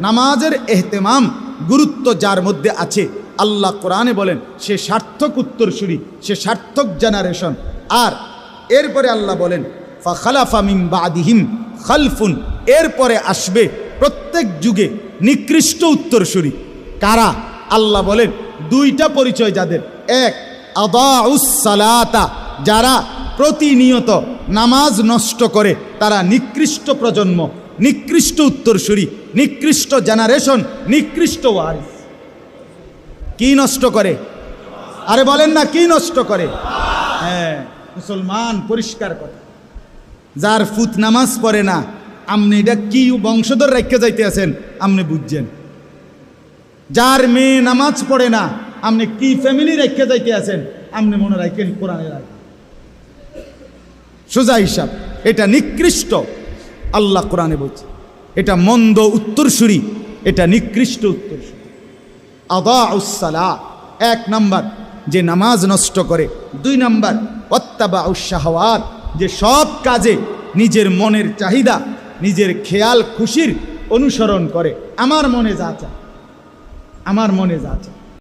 নামাজের এহতেমাম গুরুত্ব যার মধ্যে আছে, আল্লাহ কোরআনে বলেন সে সার্থক উত্তরসূরি, সে সার্থক জেনারেশন। আর এরপরে আল্লাহ বলেন ফাখালাফা মিন বাদিহিম খালফুন, এরপরে আসবে প্রত্যেক যুগে নিকৃষ্ট উত্তরসূরি। কারা? আল্লাহ বলেন দুইটা পরিচয় যাদের। এক, আদাউস সালাতা, যারা প্রতিনিয়ত নামাজ নষ্ট করে, তারা নিকৃষ্ট প্রজন্ম, নিকৃষ্ট উত্তরসূরি, নিকৃষ্ট জেনারেশন, নিকৃষ্ট ওয়ারিস। কি নষ্ট করে? আরে বলেন না, কি নষ্ট করে? হ্যাঁ, মুসলমান পরিষ্কার কথা। যার ফুত নামাজ পড়ে না, আপনি এটা কি বংশধর রেখে যাইতে আছেন আপনি বুঝছেন। যার মেয়ে নামাজ পড়ে না, আপনি কি ফ্যামিলি রেখে যাইতে আছেন আপনি মনে রাখেন কোরআনের আগে। সোজা হিসাব, এটা নিকৃষ্ট। আল্লাহ কোরআনে বলছে এটা মন্দ উত্তরসূরি, এটা নিকৃষ্ট উত্তরসূরি। আদাউস সালাত, এক নাম্বার যে নামাজ নষ্ট করে। দুই নাম্বার ওয়াত্তাবাউশ শাহওয়াত, যে সব কাজে নিজের মনের চাহিদা, নিজের খেয়াল খুশির অনুসরণ করে। আমার মনে যা চায়, আমার মনে যা চায়।